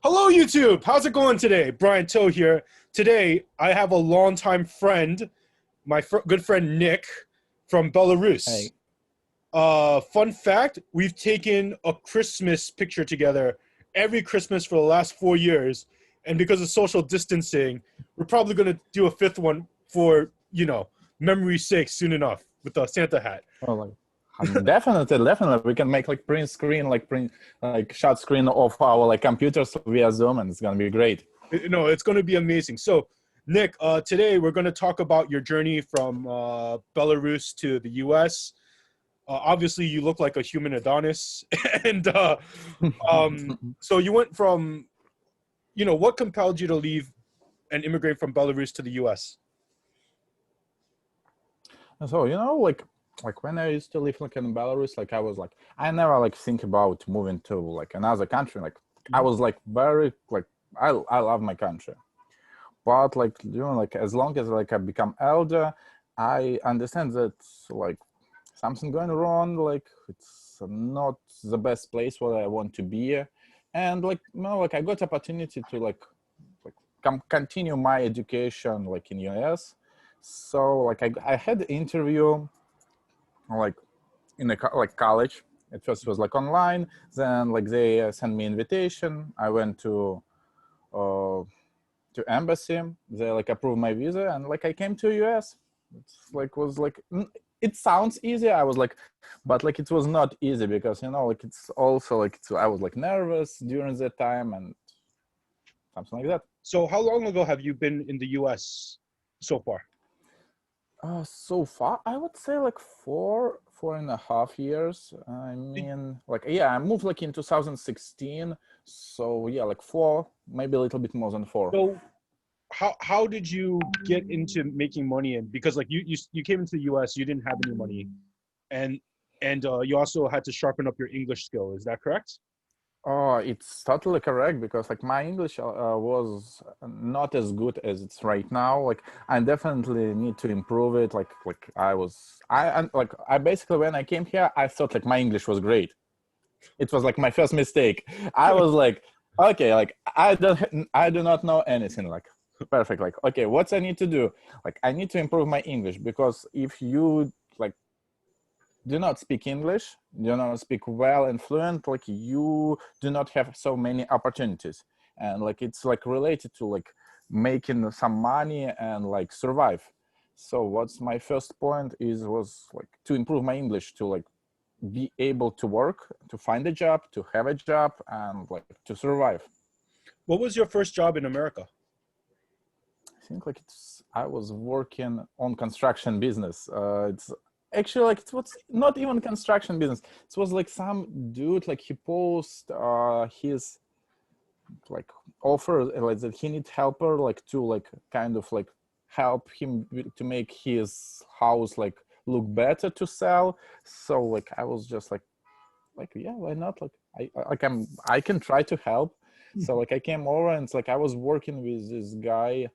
Hello, YouTube. How's it going today? Bryant To here. Today, I have a longtime friend, my good friend Nick from Belarus. Hey, Fun fact, we've taken a Christmas picture together every Christmas for the last 4 years. And because of social distancing, we're probably going to do a fifth one for, memory's sake soon enough with the Santa hat. well, like, definitely, we can make like print screen, like shot screen of our like computers via Zoom, and it's gonna be great. No, it's going to be amazing. So, Nick, today we're going to talk about your journey from Belarus to the U.S. Obviously, you look like a human Adonis, and so you went from, what compelled you to leave and immigrate from Belarus to the U.S.? So like when I used to live like in Belarus, like I was like I never like think about moving to like another country. Like I was like very like I love my country, but like like as long as like I become elder, I understand that like something going wrong. Like it's not the best place where I want to be, and like like I got opportunity to like continue my education like in US. So like I had the interview like in a like college. At first it was like online, then like they sent me invitation. I went uh to embassy. They like approved my visa, and like I came to US. It's like was like it sounds easy. I was like, but like it was not easy because like it's also like I was like nervous during that time and something like that. So, how long ago have you been in the U.S. so far? So far, I would say like 4.5 years. I mean, like, yeah, I moved like in 2016. So yeah, like four, maybe a little bit more than four. So, how did you get into making money? And because like you came into the U.S., you didn't have any money, and you also had to sharpen up your English skill. Is that correct? Oh, it's totally correct because like my English was not as good as it's right now. Like I definitely need to improve it. Like I basically when I came here, I thought like my English was great. It was like my first mistake. I was like, okay, like I do not know anything. Like perfect. Like okay, what I need to do? Like I need to improve my English because if you like do not speak English, do not speak well and fluent, like you do not have so many opportunities. And like it's like related to like making some money and like survive. So what's my first point was like to improve my English to like be able to work, to find a job, to have a job and like to survive. What was your first job in America? I think like I was working on construction business. It's actually like it was not even construction business. It was like some dude like he post his like offer like that he needs helper like to like kind of like help him to make his house like look better to sell. So like I was just like yeah, why not? Like I can try to help. So like I came over and it's like I was working with this guy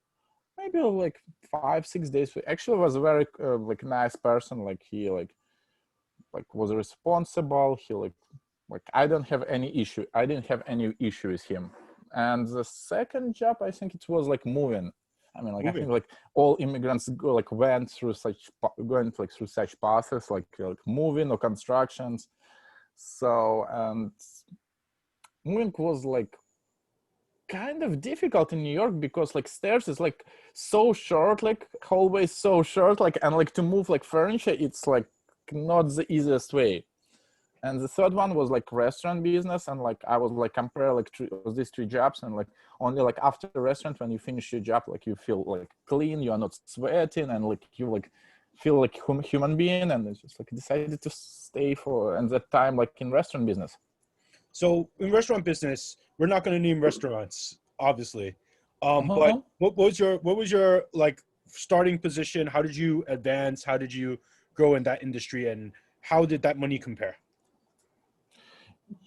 maybe like 5 6 days. Actually was a very like nice person. Like he like was responsible. He like I don't have any issue. I didn't have any issue with him. And the second job, I think it was like moving. I mean, like I Moving. think like all immigrants go like went through such going like through such process like moving or constructions. So and moving was like kind of difficult in New York because like stairs is like so short, like hallway so short, like and like to move like furniture, it's like not the easiest way. And the third one was like restaurant business, and like I was like compare like these three jobs, and like only like after the restaurant when you finish your job, like you feel like clean, you are not sweating, and like you like feel like human being, and it's just like decided to stay for and that time like in restaurant business. So in restaurant business, we're not going to name restaurants, obviously. But Uh-huh. what was your like starting position? How did you advance? How did you grow in that industry, and how did that money compare?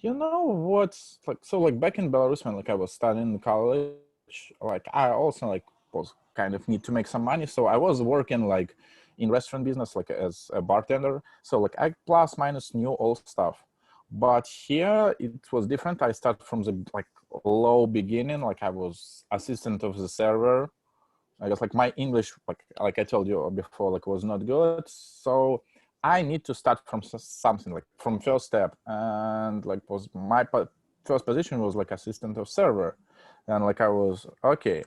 You know what's like so like back in Belarus when like I was studying in college, like I also like was kind of need to make some money. So I was working like in restaurant business like as a bartender. So like I plus minus knew all stuff. But here it was different. I started from the like low beginning. Like I was assistant of the server. I guess like my English, like I told you before, like was not good. So I need to start from something, like from first step. And like was my first position was like assistant of server. And like I was, okay,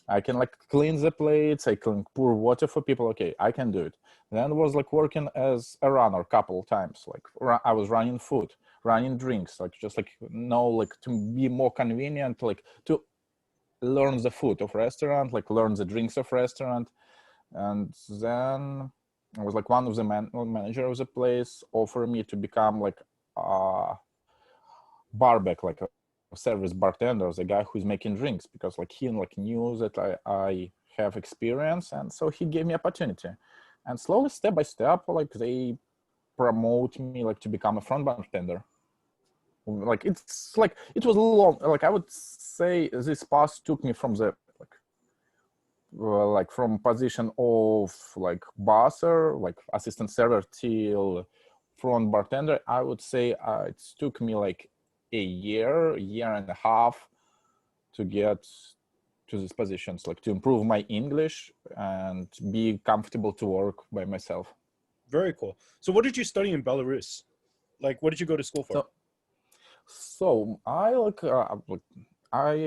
I can like clean the plates, I can pour water for people, okay, I can do it. Then was like working as a runner a couple times, like I was running food, running drinks, like just like like to be more convenient, like to learn the food of restaurant, like learn the drinks of restaurant. And then I was like one of the manager of the place offered me to become like a barback, like a service bartender, the guy who's making drinks, because like he like knew that I have experience, and so he gave me opportunity. And slowly, step by step, like they promote me like to become a front bartender. Like it's like it was long. Like I would say this path took me from the like from position of like bosser, like assistant server, till front bartender. I would say it took me like a year and a half to get to these positions, like to improve my English and be comfortable to work by myself. Very cool. So what did you study in Belarus? Like, what did you go to school for? So I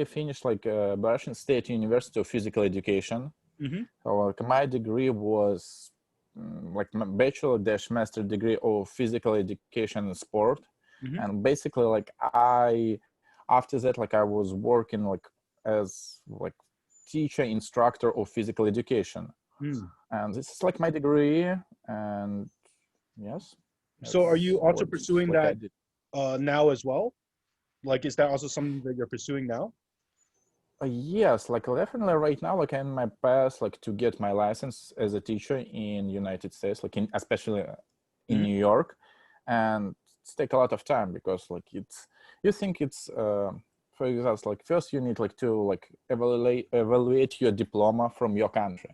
finished like Bryant State University of Physical Education. Mm-hmm. So like my degree was like my bachelor-master degree of physical education and sport. Mm-hmm. And basically like after that, like I was working like as like teacher instructor of physical education. And this is like my degree. And yes. So are you also pursuing like that now as well? Like, is that also something that you're pursuing now? Yes, like definitely right now, like in my path, like to get my license as a teacher in United States, like in especially in New York, and it's take a lot of time because like you think it's for example, like first you need like to like evaluate your diploma from your country,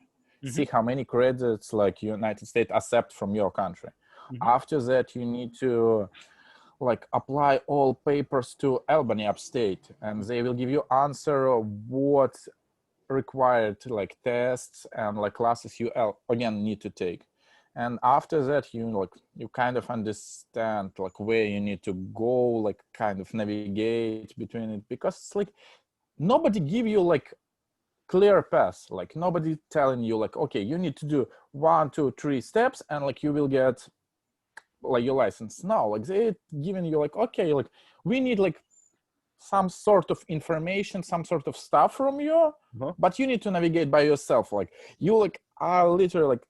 see how many credits like United States accept from your country. After that, you need to like apply all papers to Albany upstate, and they will give you answer of what required like tests and like classes you again need to take. And after that, you kind of understand like where you need to go, like kind of navigate between it, because it's like nobody give you like clear path, like nobody telling you like, okay, you need to do 1, 2, 3 steps and like you will get like your license. No, like they giving you like, okay, like we need like some sort of information, some sort of stuff from you, but you need to navigate by yourself. Like you like are literally like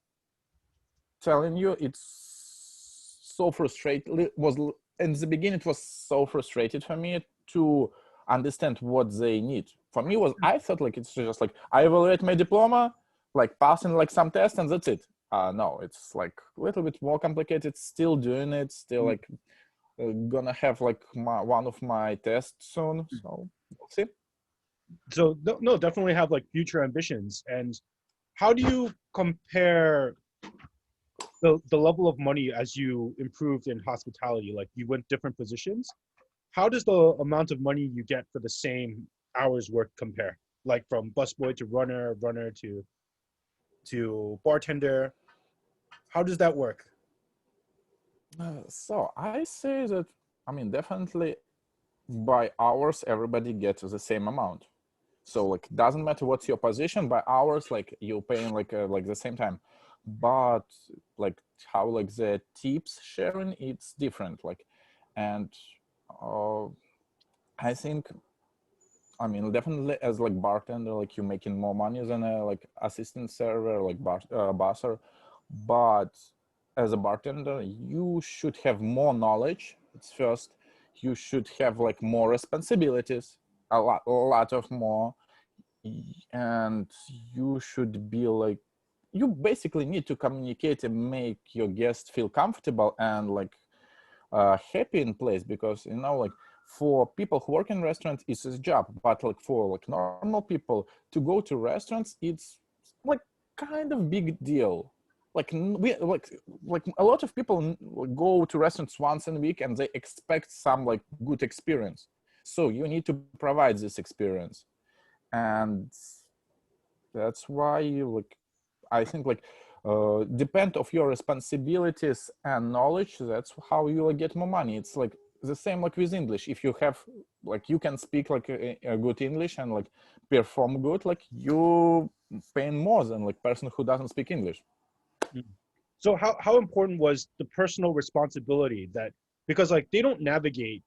telling you, it's so frustrated. Was in the beginning it was so frustrated for me to understand what they need. For me was I thought like it's just like I evaluate my diploma, like passing like some tests and that's it. No, it's like a little bit more complicated. Still doing it, still like gonna have like one of my tests soon, so we'll see. So no, definitely have like future ambitions. And how do you compare the level of money as you improved in hospitality? Like you went different positions. How does the amount of money you get for the same hours work compare? Like from busboy to runner, runner to bartender. How does that work? So I say that, I mean, definitely by hours, everybody gets the same amount. So like, doesn't matter what's your position, by hours, like you're paying like the same time. But like how like the tips sharing, it's different. Like, and I think, I mean, definitely as like bartender, like you're making more money than a like assistant server, like busser. But as a bartender, you should have more knowledge. It's first, you should have like more responsibilities, a lot of more, and you should be like, you basically need to communicate and make your guests feel comfortable and like happy in place, because like for people who work in restaurants it's a job, but like for like normal people to go to restaurants it's like kind of big deal. like we like a lot of people go to restaurants once in a week and they expect some like good experience. So you need to provide this experience, and that's why you like I think like depend of your responsibilities and knowledge. That's how you like, get more money. It's like the same like with English. If you have like you can speak like a good English and like perform good, like you paying more than like person who doesn't speak English. Mm. So how important was the personal responsibility that, because like they don't navigate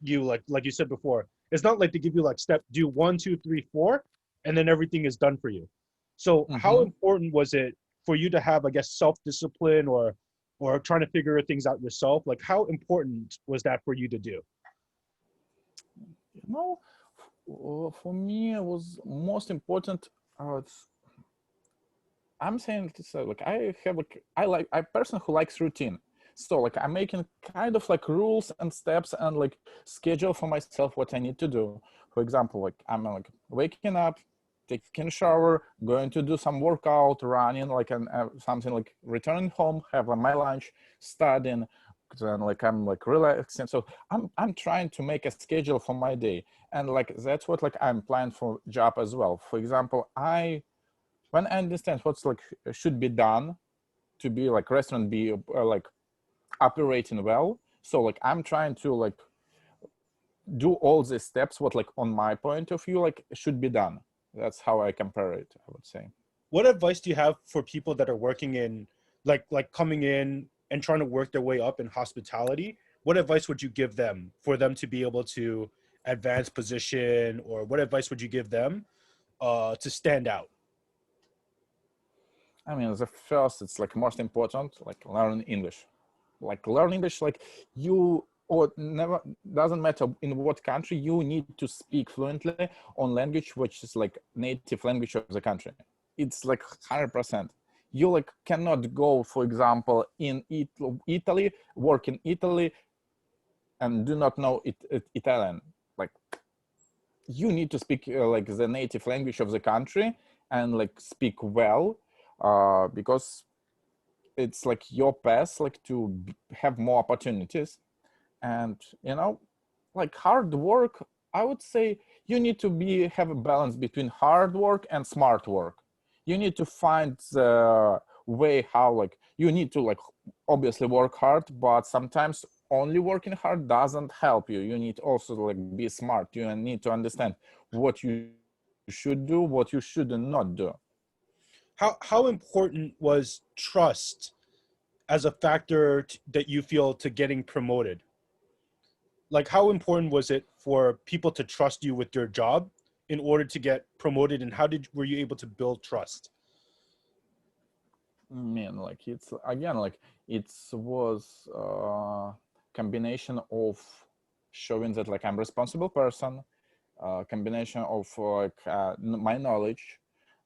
you like you said before. It's not like they give you like step do 1, 2, 3, 4, and then everything is done for you. So how Mm-hmm. important was it for you to have, I guess, self-discipline or trying to figure things out yourself? Like how important was that for you to do? You know, for me, it was most important. I'm saying to say like I have like I person who likes routine. So like I'm making kind of like rules and steps and like schedule for myself what I need to do. For example, like I'm like waking up, taking a shower, going to do some workout, running like and something like returning home, have my lunch, studying, then like I'm like relaxing. So I'm trying to make a schedule for my day, and like that's what like I'm planning for job as well. For example, when I understand what's like should be done to be like restaurant be like operating well, so like I'm trying to like do all the steps what like on my point of view like should be done. That's how I compare it, I would say. What advice do you have for people that are working in like coming in and trying to work their way up in hospitality? What advice would you give them for them to be able to advance position, or what advice would you give them to stand out? I mean, the first, it's like most important, like learn English. Like learn English, like you or never doesn't matter in what country you need to speak fluently on language which is like native language of the country. It's like 100%. You like cannot go, for example, in Italy, work in Italy, and do not know Italian. Like you need to speak like the native language of the country and like speak well, because it's like your path like to have more opportunities. And you know, like hard work, I would say you need to be have a balance between hard work and smart work. You need to find the way how like you need to like obviously work hard, but sometimes only working hard doesn't help you. You need also like be smart. You need to understand what you should do, what you should not do. How important was trust as a factor that you feel to getting promoted? Like how important was it for people to trust you with your job in order to get promoted, and how did were you able to build trust? Man, like it's again like it was combination of showing that like I'm responsible person, combination of like my knowledge,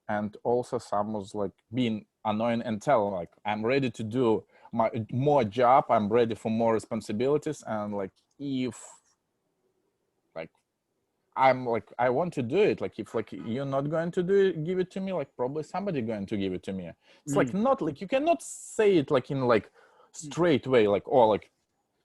and also some was like being annoying and tell like I'm ready to do my more job, I'm ready for more responsibilities, and like if like I'm like I want to do it. Like if like you're not going to do it, give it to me. Like probably somebody going to give it to me. It's like Mm, not like you cannot say it like in like straight way. Like oh like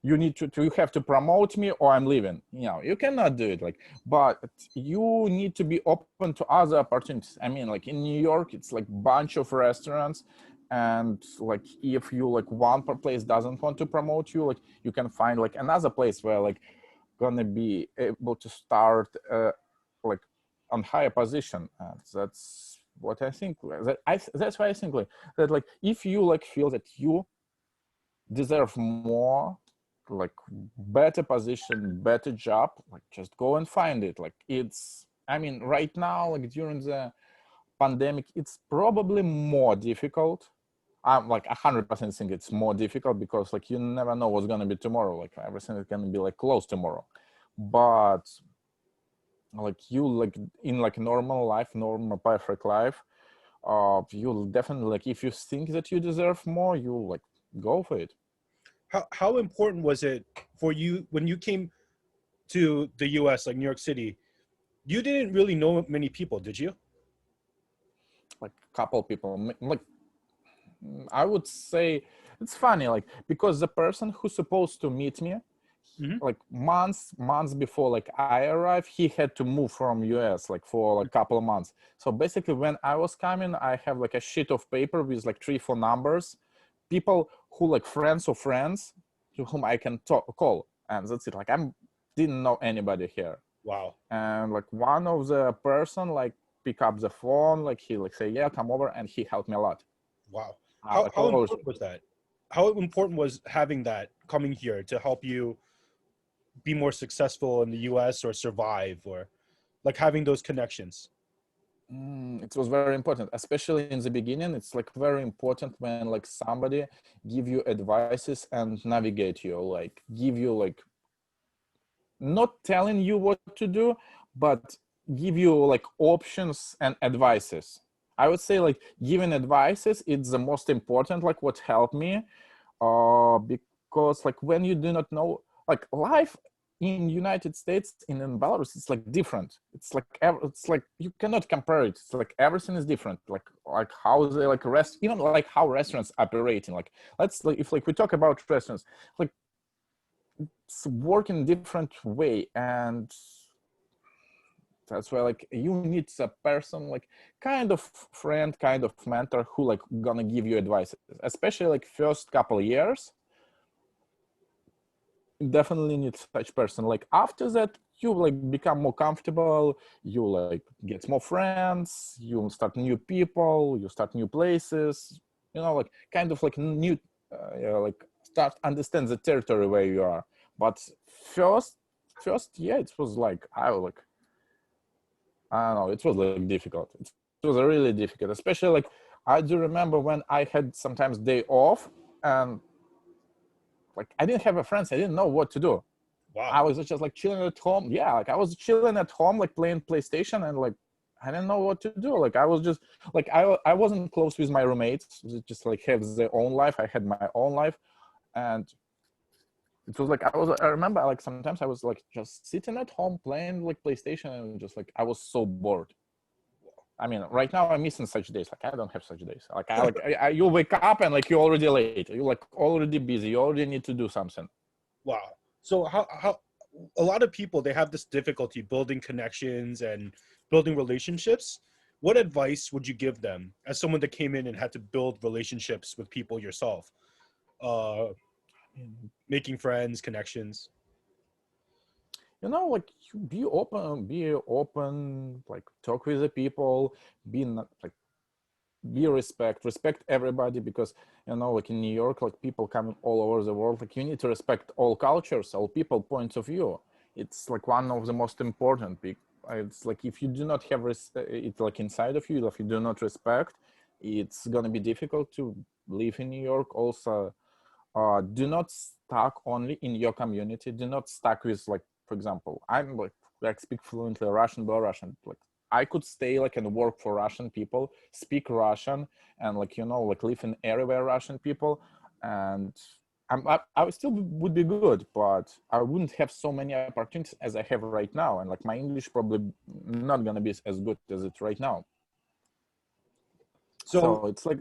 you need to you have to promote me or I'm leaving. You know you cannot do it. Like but you need to be open to other opportunities. I mean like in New York it's like bunch of restaurants, and like if you like one place doesn't want to promote you, like you can find like another place where like gonna be able to start like on higher position. That's what I think. That's why I think like that. Like if you like feel that you deserve more, like better position, better job, like just go and find it. Like it's. I mean, right now, like during the pandemic, it's probably more difficult. I'm like 100% think it's more difficult because like you never know what's gonna be tomorrow. Like everything is gonna be like close tomorrow, but like you like in like normal life, normal perfect life, you'll definitely like if you think that you deserve more, you like go for it. how important was it for you when you came to the US, like New York City? You didn't really know many people, did you? Like couple people, like I would say it's funny, like, because the person who's supposed to meet me, Hmm. like months before like I arrived, he had to move from US like for like a couple of months. So basically when I was coming, I have like a sheet of paper with like 3-4 numbers, people who like friends of friends to whom I can call, and that's it. Like I didn't know anybody here. Wow. And like one of the person like pick up the phone, like he like say, yeah, come over, and he helped me a lot. Wow. Like How always. important was that? How important was having that coming here to help you be more successful in the US or survive, or like having those connections? It was very important, especially in the beginning. It's like very important when like somebody give you advices and navigate you, like give you like not telling you what to do, but give you like options and advices. I would say like giving advices, it's the most important, like what helped me, because like when you do not know, like life in United States in Belarus, it's like different. It's like you cannot compare it. It's like everything is different. Like how they like even like how restaurants operating. Like let's like if like we talk about restaurants, like it's working different way, and that's why like you need a person like kind of friend, kind of mentor who like gonna give you advice, especially like first couple of years. Definitely need such person. Like after that you like become more comfortable, you like get more friends, you start new people, you start new places, you know, like kind of like new yeah, like start understand the territory where you are. But first yeah, it was like I don't know, it was like difficult. It was really difficult, especially like I do remember when I had sometimes day off, and like I didn't have a friends, I didn't know what to do. I Wow. was just like chilling at home. Yeah, like I was chilling at home, like playing PlayStation, and like I didn't know what to do. Like I was just like I wasn't close with my roommates. They just like have their own life. I had my own life, and it was like I remember like sometimes I was like just sitting at home playing like PlayStation, and just like I was so bored. I mean, right now I'm missing such days. Like I don't have such days. Like you wake up and like you're already late. You're like already busy. You already need to do something. Wow. So how a lot of people, they have this difficulty building connections and building relationships. What advice would you give them as someone that came in and had to build relationships with people yourself? Uh, Making friends, connections. You know, like you be open, like talk with the people, be not, like be respect everybody, because you know, like in New York, like people come all over the world. Like you need to respect all cultures, all people points of view. It's like one of the most important. It's like if you do not have it like inside of you, if you do not respect, it's gonna be difficult to live in New York. Also, do not stuck only in your community. Do not stuck with like, for example, I'm like speak fluently Russian, Belarusian. Like I could stay like and work for Russian people, speak Russian, and like you know like live in area where Russian people, and I still would be good, but I wouldn't have so many opportunities as I have right now, and like my English probably not gonna be as good as it's right now. So So it's like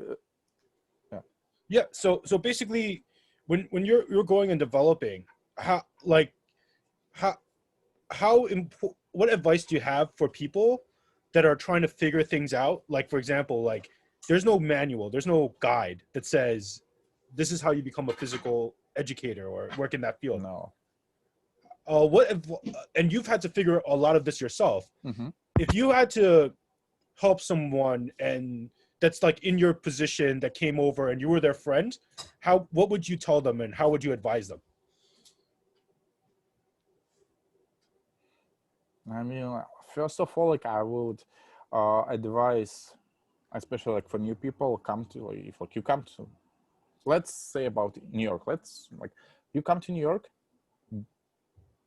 yeah. yeah, so basically, when you're going and developing, how like how what advice do you have for people that are trying to figure things out? Like for example, like there's no manual, there's no guide that says this is how you become a physical educator or work in that field. No. And you've had to figure a lot of this yourself. Mm-hmm. If you had to help someone and that's like in your position that came over and you were their friend, what would you tell them and how would you advise them? I mean, first of all, like I would advise, especially like for new people, come to like, if like you come to, let's say about New York. Let's like you come to New York,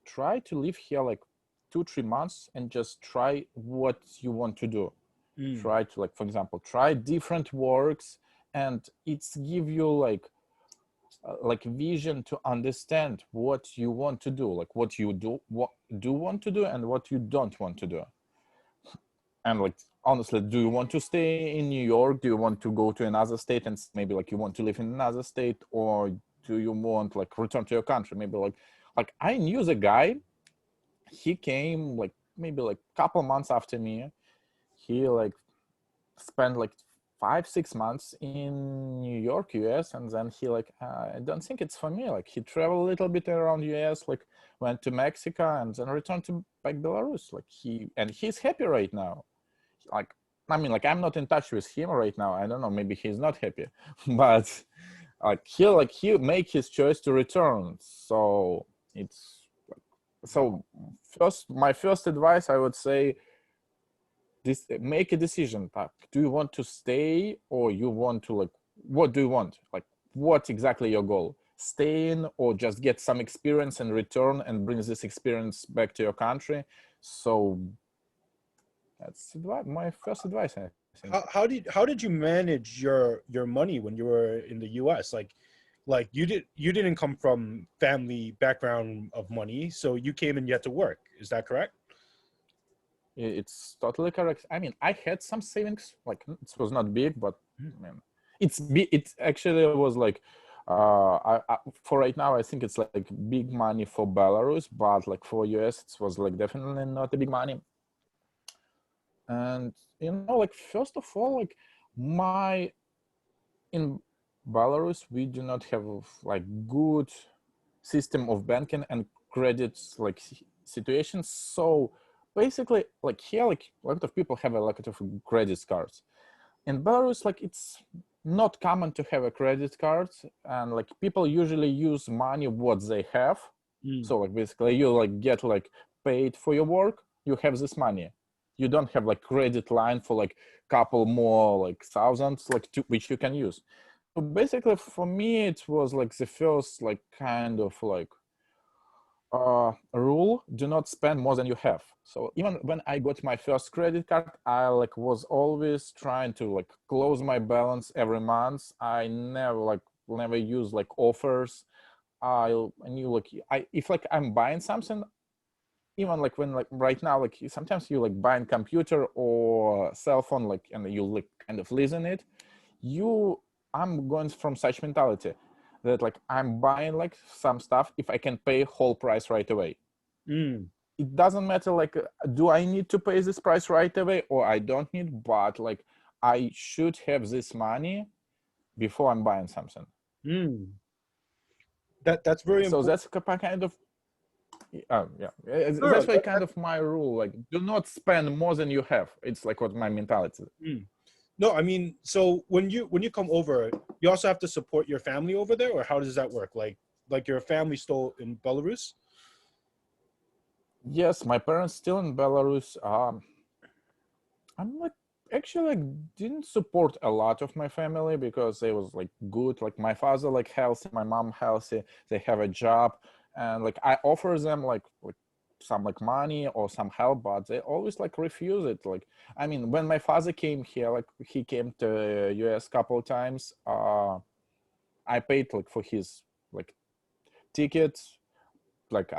try to live here like 2-3 months and just try what you want to do. Mm. Try to like, for example, try different works, and it's give you like vision to understand what you want to do, like what you do want to do and what you don't want to do. And like, honestly, do you want to stay in New York? Do you want to go to another state and maybe like you want to live in another state, or do you want like return to your country? Maybe like I knew the guy. He came like maybe like couple months after me. He like spent like 5-6 months in New York, US, and then he like I don't think it's for me. Like he traveled a little bit around US, like went to Mexico and then returned to back Belarus. Like he's happy right now. Like I mean, like I'm not in touch with him right now. I don't know, maybe he's not happy, but he make his choice to return. So it's so first my first advice I would say this: make a decision. Like, do you want to stay or you want to like what do you want? Like what exactly your goal? Stay in or just get some experience and return and bring this experience back to your country? So that's my first advice, I think. How did you manage your money when you were in the US? Like you didn't come from family background of money, so you came and you had to work. Is that correct? It's totally correct. I mean, I had some savings, like it was not big, but I mean, it actually was like, for right now, I think it's like big money for Belarus, but like for US, it was like definitely not a big money. And, like, first of all, like in Belarus, we do not have like good system of banking and credit like situations. So basically, like here, like a lot of people have a lot of credit cards. In Belarus, like it's not common to have a credit card, and like people usually use money what they have. So like basically, you like get like paid for your work. You have this money. You don't have like credit line for like couple more like thousands like which you can use. So basically, for me, it was like the first like kind of like rule: do not spend more than you have. So even when I got my first credit card, I like was always trying to like close my balance every month. I never use like offers. I knew like if like I'm buying something, even like when like right now, like sometimes you like buying computer or cell phone, like, and you like kind of listen it, I'm going from such mentality that like I'm buying like some stuff if I can pay whole price right away. It doesn't matter like do I need to pay this price right away or I don't need, but like I should have this money before I'm buying something. That's very So important. that's kind of yeah, Sure. that's why kind of my rule, like do not spend more than you have. It's like what my mentality is. No, I mean, so when you come over, you also have to support your family over there, or how does that work? Like your family still in Belarus? Yes, my parents still in Belarus. I'm like actually like didn't support a lot of my family because they was like good. Like my father like healthy, my mom healthy. They have a job, and like I offer them like some like money or some help, but they always like refuse it. Like I mean, when my father came here, like he came to US couple of times. I paid like for his like tickets. Like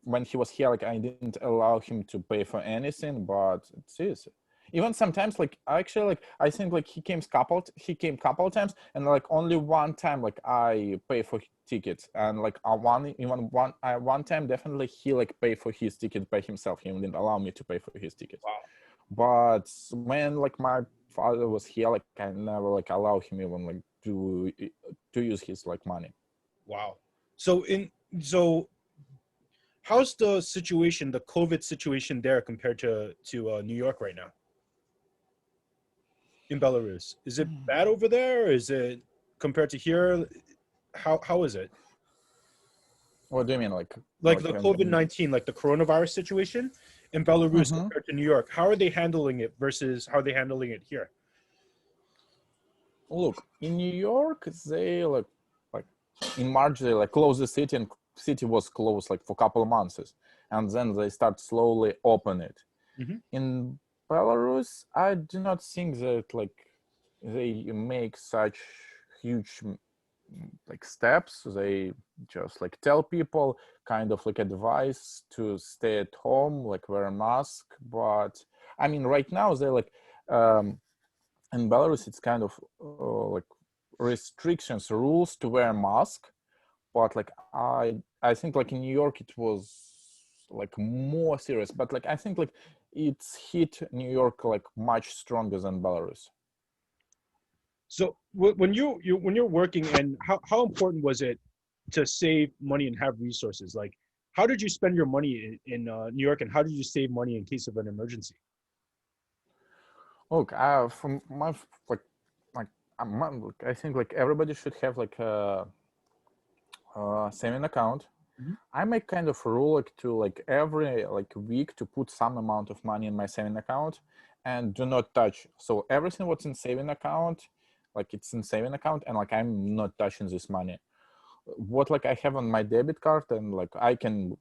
when he was here, like I didn't allow him to pay for anything, but it's easy. Even sometimes like actually like I think like he came couple times, and like only one time like I pay for tickets, and like one time definitely he like pay for his ticket by himself. He didn't allow me to pay for his ticket. Wow. But when like my father was here, like I never like allow him even like to use his like money. Wow. So so how's the situation, the COVID situation there compared to New York right now in Belarus? Is it bad over there, or is it compared to here? How is it? What do you mean, Like the COVID-19, like the coronavirus situation in Belarus Mhm. compared to New York? How are they handling it versus how are they handling it here? Look, in New York, they like in March they like closed the city, and city was closed like for a couple of months, and then they start slowly open it. Hmm. In Belarus, I do not think that like they make such huge like steps. They just like tell people, kind of like advice to stay at home, like wear a mask. But I mean, right now they're like, in Belarus, it's kind of like restrictions, rules to wear mask. But like I think like in New York it was like more serious. But like I think like it's hit New York like much stronger than Belarus. So when when you're working, and how important was it to save money and have resources? Like, how did you spend your money in New York, and how did you save money in case of an emergency? Look, from my like I think like everybody should have like a saving account. Mhm. I make kind of a rule like to like every like week to put some amount of money in my saving account and do not touch. So everything what's in saving account, like it's in saving account, and like I'm not touching this money. What like I have on my debit card, and like I can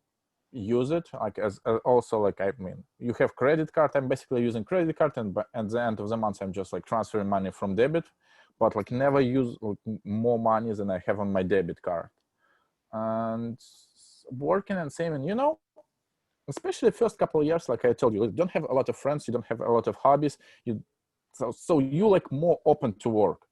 use it like as also like I mean you have credit card, I'm basically using credit card, and at the end of the month I'm just like transferring money from debit, but like never use like, more money than I have on my debit card. And working and saving, you know, especially the first couple of years, like I told you, you don't have a lot of friends, you don't have a lot of hobbies, you so you like more open to work.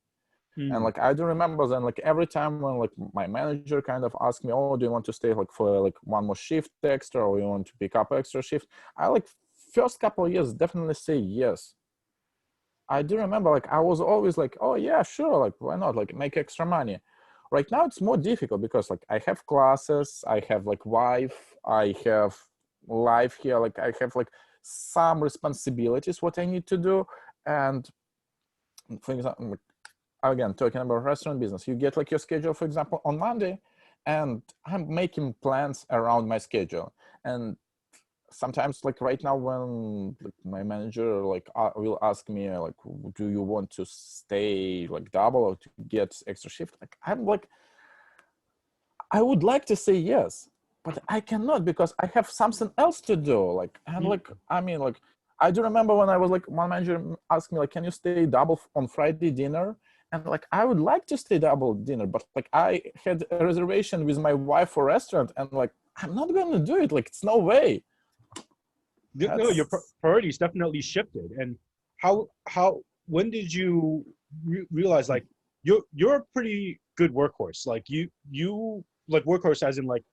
And Mm. like I do remember then like every time when like my manager kind of asked me, oh, do you want to stay like for like one more shift extra, or you want to pick up extra shift, I like first couple of years definitely say yes. I do remember like I was always like, oh yeah, sure, like why not, like make extra money. Right now it's more difficult because like I have classes, I have like wife, I have life here, like I have like some responsibilities what I need to do. And for example, like, again, talking about restaurant business, you get like your schedule, for example, on Monday, and I'm making plans around my schedule. And sometimes like right now when like, my manager like will ask me like, do you want to stay like double or to get extra shift, like I'm like, I would like to say yes, but I cannot because I have something else to do. Like, and Mm. like, I mean, like, I do remember when I was like, one manager asked me like, can you stay double on Friday dinner? And like, I would like to stay double dinner, but like, I had a reservation with my wife for restaurant, and like, I'm not going to do it. Like, it's no way. No, your That's priorities definitely shifted. And how when did you realize like you're a pretty good workhorse? Like you like workhorse as in like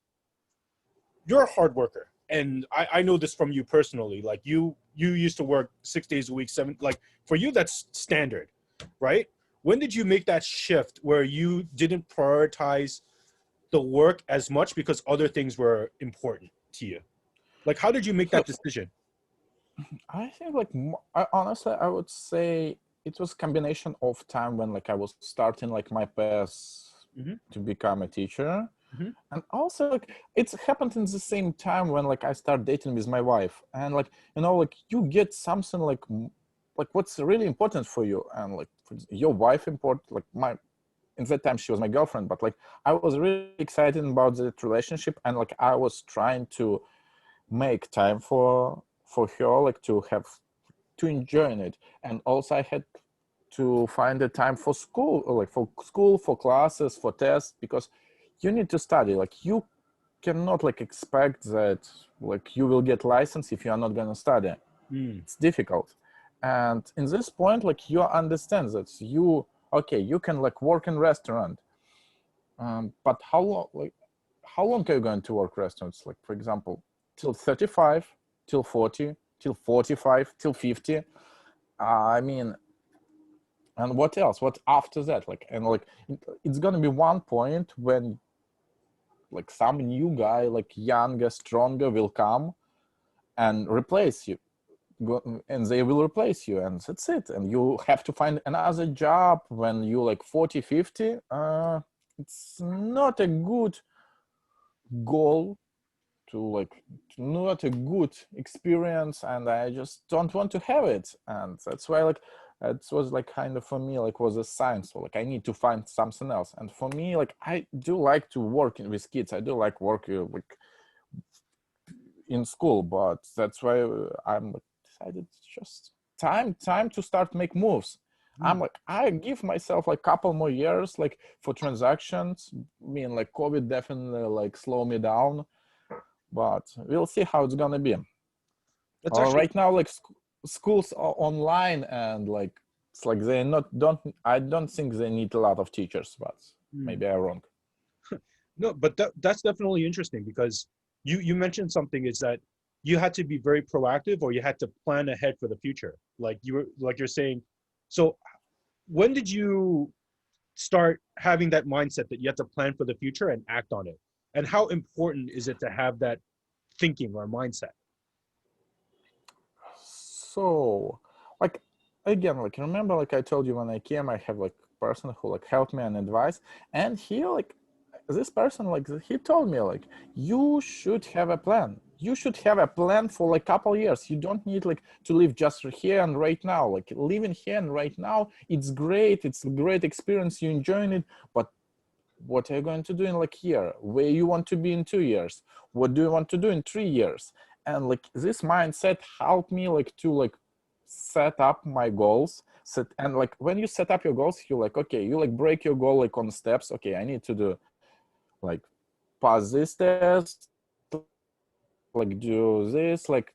you're a hard worker. And I know this from you personally. Like you used to work 6 days a week, seven, like for you that's standard, right? When did you make that shift where you didn't prioritize the work as much because other things were important to you? Like how did you make so. that decision? I think like honestly, I would say it was combination of time when like I was starting like my path Hmm. to become a teacher, Hmm. and also like it's happened in the same time when like I start dating with my wife, and like you know like you get something like like what's really important for you, and like for your wife important, like my in that time she was my girlfriend, but like I was really excited about that relationship, and like I was trying to make time for her, like to have to enjoy it. And also I had to find the time for school, like for school, for classes, for tests, because you need to study. Like you cannot like expect that like you will get license if you are not going to study. Mm. It's difficult. And in this point, like you understand that you okay, you can like work in restaurant, but how long, like how long are you going to work restaurants, like for example till 35, till 40, till 45, till 50? I mean, and what else, what after that, like, and like it's gonna be one point when like some new guy like younger, stronger will come and replace you, and they will replace you, and that's it, and you have to find another job when you like 40, 50. It's not a good goal to like, not a good experience, and I just don't want to have it. And that's why like it was like kind of for me like was a sign, so like I need to find something else. And for me, like I do like to work with kids, I do like work like in school, but that's why I'm like decided it's just time to start make moves. I'm Mm. like, I give myself like couple more years like for transactions. I mean, like COVID definitely like slow me down, but we'll see how it's gonna be. That's actually Right now, like, schools are online, and like it's like they not don't I don't think they need a lot of teachers, but Mm. maybe I'm wrong. No, but that's definitely interesting because you mentioned something is that you had to be very proactive or you had to plan ahead for the future. Like you were like you're saying. So when did you start having that mindset that you have to plan for the future and act on it? And how important is it to have that thinking or mindset? So like again, like remember, like I told you when I came, I have like person who like helped me and advice, and he like this person like he told me like you should have a plan. You should have a plan for like couple years. You don't need like to live just here and right now. Like living here and right now, it's great. It's a great experience. You enjoying it, but what are you going to do in like year? Where you want to be in 2 years? What do you want to do in 3 years? And like this mindset helped me like to like set up my goals. And like when you set up your goals, you like okay, you like break your goal like on steps. Okay, I need to do like pass this test, like do this, like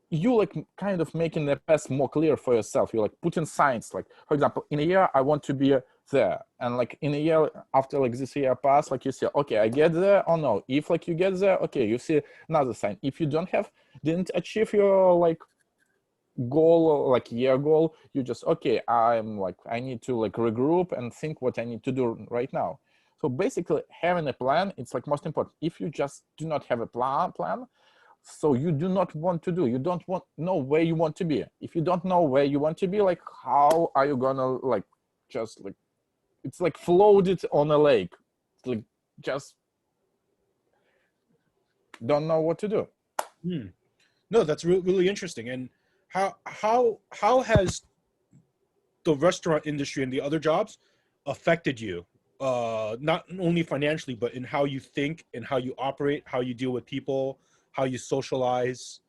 you like kind of making the path more clear for yourself. You like putting signs, like for example, in a year I want to be there, and like in a year after like this year pass, like you see, okay, I get there or no. If like you get there, okay, you see another sign. If you didn't achieve your like goal, like year goal, you just okay, I'm like I need to like regroup and think what I need to do right now. So basically having a plan, it's like most important. If you just do not have a plan, so you do not want to do, you don't want know where you want to be. If you don't know where you want to be, like how are you gonna like just like it's like floated on a lake. It's like just don't know what to do. Hmm. No, that's really interesting. And how has the restaurant industry and the other jobs affected you? Not only financially, but in how you think and how you operate, how you deal with people, how you socialize.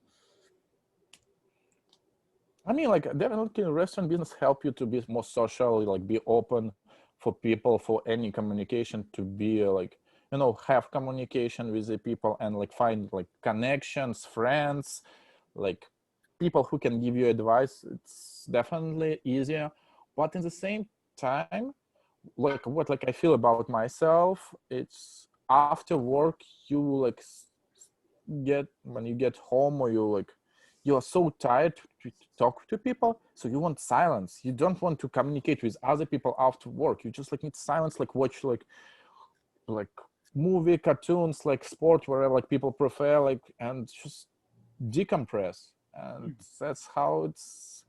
I mean, like definitely restaurant business help you to be more social, like be open for people, for any communication, to be like, you know, have communication with the people and like find like connections, friends, like people who can give you advice. It's definitely easier. But in the same time, like what like I feel about myself, it's after work, you like get when you get home, or you like you are so tired to talk to people, so you want silence. You don't want to communicate with other people after work. You just like need silence, like watch like movie, cartoons, like sport, wherever like people prefer, like, and just decompress. And that's how it's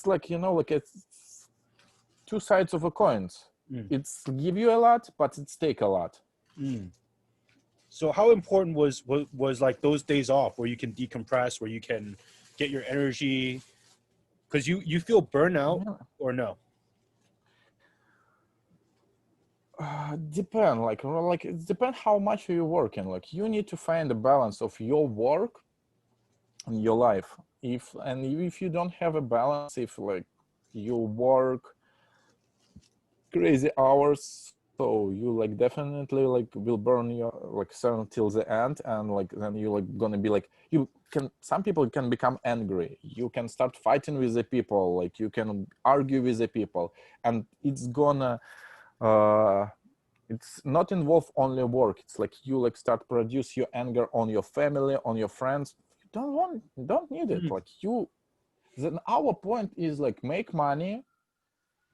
like, you know, like it's two sides of a coins. Mm. It's give you a lot, but it's take a lot. Mm. So how important was like those days off where you can decompress, where you can get your energy? Because you feel burnout Yeah. or no? Depend like well, like it depend how much you're working. Like you need to find the balance of your work and your life. If you don't have a balance, if like you work crazy hours, so you like definitely like will burn your like seven till the end, and like then you like gonna be like you can, some people can become angry, you can start fighting with the people, like you can argue with the people, and it's gonna uh it's not involve only work. It's like you like start produce your anger on your family, on your friends. You don't need it. Mm. Like you, then our point is like make money,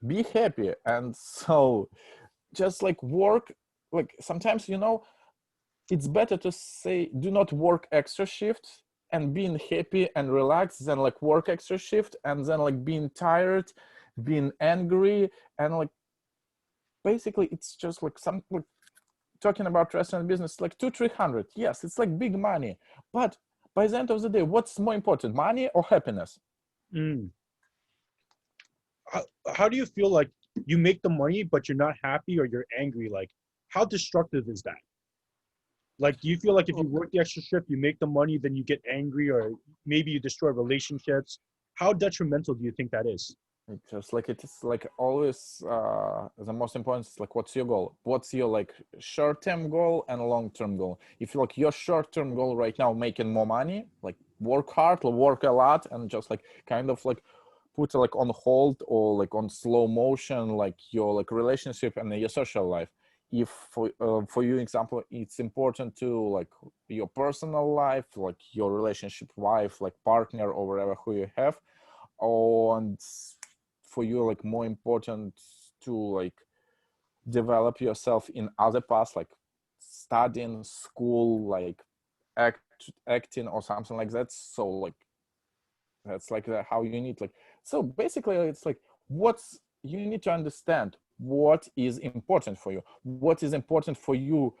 be happy. And so just like work, like sometimes, you know, it's better to say do not work extra shifts and being happy and relaxed than like work extra shift and then like being tired, being angry, and like basically it's just like some like talking about restaurant business, like 200-300, yes, it's like big money, but by the end of the day, what's more important, money or happiness? Mm. How do you feel like you make the money but you're not happy or you're angry? Like how destructive is that? Like do you feel like if you work the extra shift, you make the money, then you get angry or maybe you destroy relationships? How detrimental do you think that is? It's just like it is like always the most important is like what's your goal, what's your like short-term goal and long-term goal. If like your short-term goal right now making more money, like work hard, work a lot, and just like kind of like put like on hold or like on slow motion like your like relationship and your social life. If for you example, it's important to like your personal life, like your relationship, wife, like partner or whatever who you have, and for you like more important to like develop yourself in other paths like studying, school, like acting or something like that. So like that's like how you need like, so basically it's like what's you need to understand what is important for you, what is important for you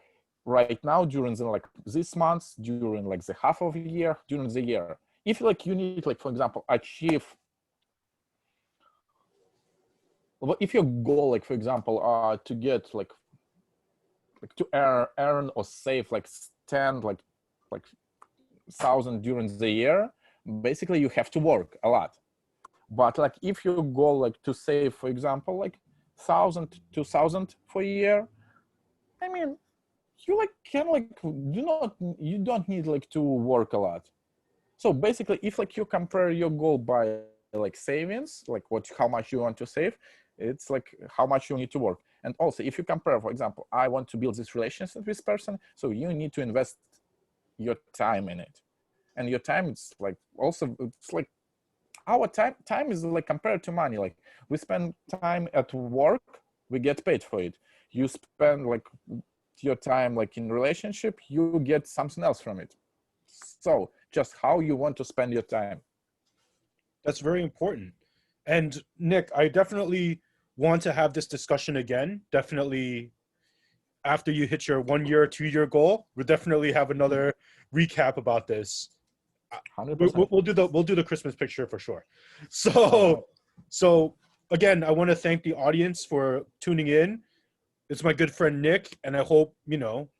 right now during the like this month, during like the half of a year, during the year. If like you need like for example achieve, well, if your goal like for example to get like to earn or save like 10 like thousand during the year, basically you have to work a lot. But like if you go like to save for example like 1,000 2,000 for a year, I mean you like can like you don't need like to work a lot. So basically if like you compare your goal by like savings, like how much you want to save, it's like how much you need to work. And also if you compare, for example, I want to build this relationship with this person, so you need to invest your time in it. And your time, it's like also it's like our time is like compared to money. Like we spend time at work, we get paid for it. You spend like your time like in relationship, you get something else from it. So just how you want to spend your time. That's very important. And Nick, I definitely want to have this discussion again. Definitely after you hit your 1 year, 2 year goal, we'll definitely have another recap about this. 100%. We'll do the Christmas picture for sure. All right. So again, I want to thank the audience for tuning in. It's my good friend Nick, and I hope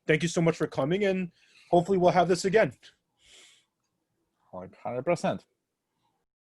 thank you so much for coming, and hopefully we'll have this again. Like 100%.